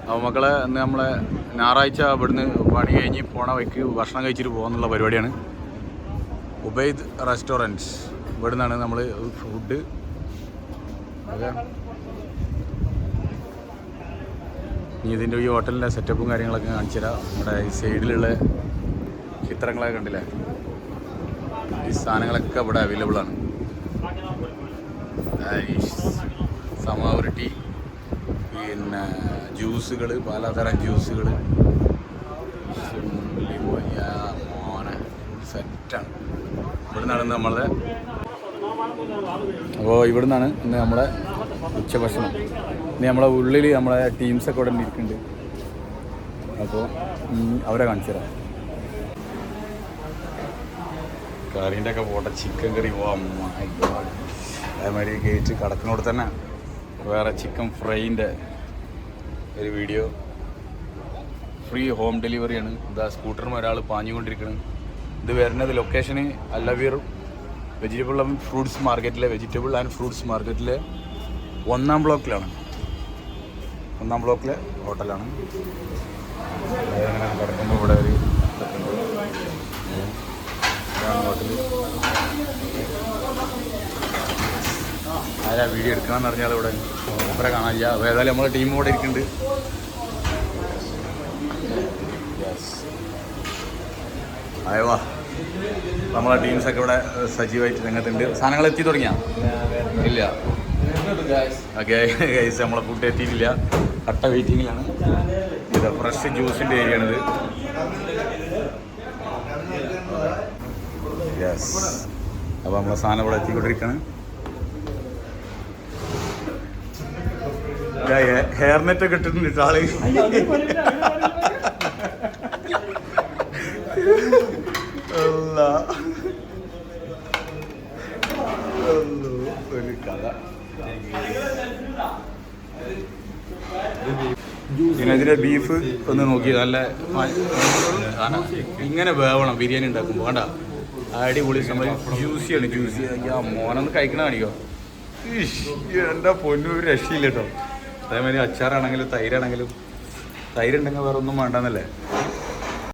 അപ്പോൾ മക്കളെ ഇന്ന് നമ്മളെ ഞായറാഴ്ച ഇവിടുന്ന് പണി കഴിഞ്ഞ് പോണ വഴിക്ക് ഭക്ഷണം കഴിച്ചിട്ട് പോകാന്നുള്ള പരിപാടിയാണ്. ഉബൈദ് റെസ്റ്റോറൻറ്റ്സ് ഇവിടെ നിന്നാണ് നമ്മൾ ഫുഡ്. ഓക്കെ, ഇനി ഇതിൻ്റെ ഈ ഹോട്ടലിൻ്റെ സെറ്റപ്പും കാര്യങ്ങളൊക്കെ കാണിച്ചു തരാം. നമ്മുടെ ഈ സൈഡിലുള്ള ചിത്രങ്ങളൊക്കെ കണ്ടില്ലേ, ഈ സാധനങ്ങളൊക്കെ ഇവിടെ അവൈലബിൾ ആണ്. സമാവൂർ ടീ, പിന്നെ ജ്യൂസുകൾ, പലതരം ജ്യൂസുകൾ, മോനെ സെറ്റാണ്. ഇവിടെ നിന്നാണ് നമ്മളെ, അപ്പോൾ ഇവിടെ നിന്നാണ് ഇന്ന് നമ്മളെ ഉച്ചഭക്ഷണം. ഇനി നമ്മളെ ഉള്ളിൽ നമ്മളെ ടീംസൊക്കെ ഇവിടെ ഇരിക്കുന്നുണ്ട്. അപ്പോൾ അവരെ കാണിച്ചു തരാം. കറീൻ്റെ ഒക്കെ പോട്ടെ, ചിക്കൻ കറി പോവാം. അതേമാതിരി ഗേറ്റ് കടക്കിനോട് തന്നെ വേറെ ചിക്കൻ ഫ്രൈൻ്റെ ഒരു വീഡിയോ. Free home ഡെലിവറിയാണ്. ഇതാ സ്കൂട്ടറും ഒരാൾ പാഞ്ഞുകൊണ്ടിരിക്കുന്നത്. ഇത് വരുന്നത് ലൊക്കേഷന് അല്ലവീർ വെജിറ്റബിൾ ആൻഡ് ഫ്രൂട്ട്സ് മാർക്കറ്റിലെ 1-ാം ബ്ലോക്കിലാണ്. 1-ാം ബ്ലോക്കിലെ ഹോട്ടലാണ്. അങ്ങനെ കിടക്കുമ്പോൾ ഇവിടെ ഒരു ഹോട്ടൽ. ആരാ വീഡിയോ എടുക്കണമെന്ന് അറിഞ്ഞാൽ ഇവിടെ ഇവരെ കാണാനില്ല. അപ്പോൾ ഏതായാലും നമ്മളെ ടീം കൂടെ ഇരിക്കുന്നുണ്ട്. അയവാ, നമ്മളെ ടീംസൊക്കെ ഇവിടെ സജീവമായിട്ട് രംഗത്തുണ്ട്. സാധനങ്ങൾ എത്തി തുടങ്ങിയാ ഇല്ല? ഓക്കെ ഗൈസ്, നമ്മളെ ഫുഡ് എത്തിയിട്ടില്ല, കട്ട വെയിറ്റിങ്ങിലാണ്. ഇത് ഫ്രഷ് ജ്യൂസിൻ്റെ ഏരിയയാണിത്. യെസ്, അപ്പോൾ നമ്മളെ സാധനം ഇവിടെ എത്തിക്കൊണ്ടിരിക്കുകയാണ്. ഹെയർ നെറ്റൊക്കെ ഇട്ടിട്ടുണ്ട് ആള്. ഒരു കഥ. പിന്നെ ഇതിൻ്റെ ബീഫ് ഒന്ന് നോക്കി, നല്ല ഇങ്ങനെ വേവണം ബിരിയാണി ഉണ്ടാക്കുമ്പോൾ. വേണ്ട, അടിപൊളി സമയം. ജ്യൂസിയാണ്, ജ്യൂസി. മോനൊന്ന് കഴിക്കണ കാണിക്കോ. എൻ്റെ പൊന്നു, ഒരു രക്ഷയില്ല കേട്ടോ. അതേമാതിരി അച്ചാറാണെങ്കിലും തൈരാണെങ്കിലും, തൈരുണ്ടെങ്കിൽ വേറെ ഒന്നും വേണ്ടെന്നല്ലേ.